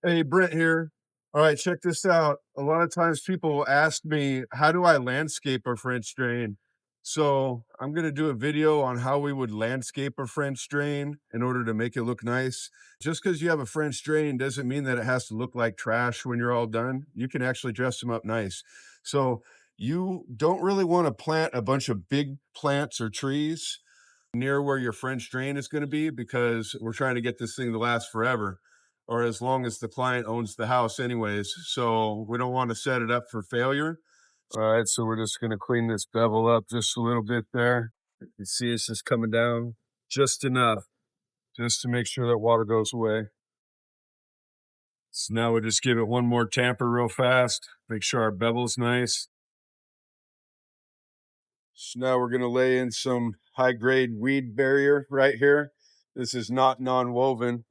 Hey, Brent here. All right, check this out. A lot of times people ask me, how do I landscape a French drain? So I'm going to do a video on how we would landscape a French drain in order to make it look nice. Just because you have a French drain doesn't mean that it has to look like trash when you're all done. You can actually dress them up nice. So you don't really want to plant a bunch of big plants or trees near where your French drain is going to be, because we're trying to get this thing to last forever, or as long as the client owns the house anyways. So we don't want to set it up for failure. All right, so we're just going to clean this bevel up just a little bit there. You can see it's just coming down just enough, just to make sure that water goes away. So now we'll just give it one more tamper real fast, make sure our bevel's nice. So now we're going to lay in some high grade weed barrier right here. This is not non-woven.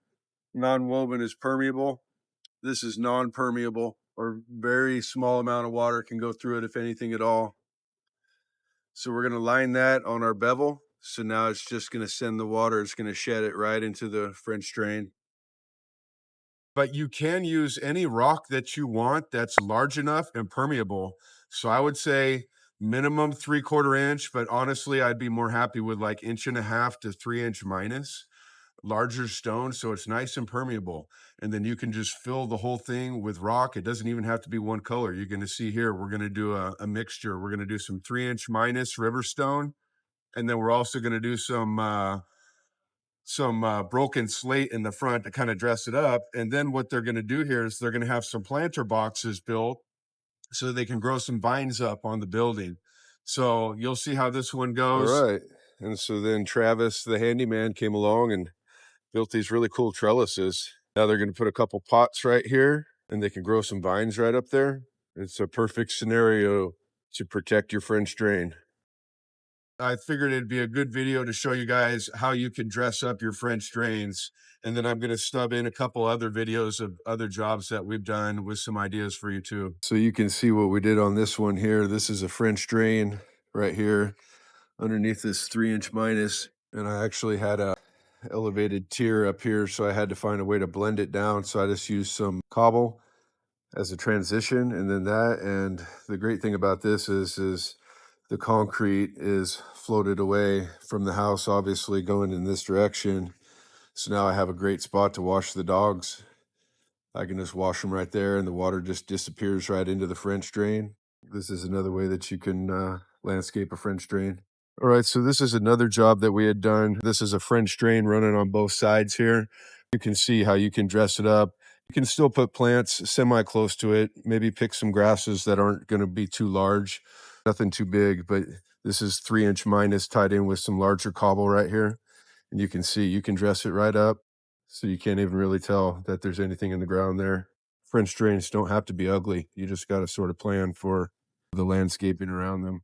Non-woven is permeable. This is non-permeable, or very small amount of water can go through it, if anything at all. So we're going to line that on our bevel. So now it's just going to send the water. It's going to shed it right into the French drain. But you can use any rock that you want that's large enough and permeable. So I would say minimum 3/4 inch, but honestly, I'd be more happy with like 1.5 to 3 inch minus larger stone, so it's nice and permeable. And then you can just fill the whole thing with rock. It doesn't even have to be one color. You're going to see here, we're going to do a mixture. We're going to do some 3 inch minus river stone, and then we're also going to do some broken slate in the front to kind of dress it up. And then what they're going to do here is they're going to have some planter boxes built so they can grow some vines up on the building. So you'll see how this one goes. All right. And so then Travis, the handyman, came along and built these really cool trellises. Now they're going to put a couple pots right here, and they can grow some vines right up there. It's a perfect scenario to protect your French drain. I figured it'd be a good video to show you guys how you can dress up your French drains. And then I'm going to stub in a couple other videos of other jobs that we've done with some ideas for you too. So you can see what we did on this one here. This is a French drain right here underneath this 3 inch minus. And I actually had a elevated tier up here, so I had to find a way to blend it down. So I just used some cobble as a transition, and then that. And the great thing about this is the concrete is floated away from the house, obviously going in this direction. So now I have a great spot to wash the dogs. I can just wash them right there, and the water just disappears right into the French drain. This is another way that you can landscape a French drain. All right, so this is another job that we had done. This is a French drain running on both sides here. You can see how you can dress it up. You can still put plants semi close to it, maybe pick some grasses that aren't going to be too large, nothing too big, but this is 3 inch minus tied in with some larger cobble right here. And you can see you can dress it right up, so you can't even really tell that there's anything in the ground there. French drains don't have to be ugly. You just got to sort of plan for the landscaping around them.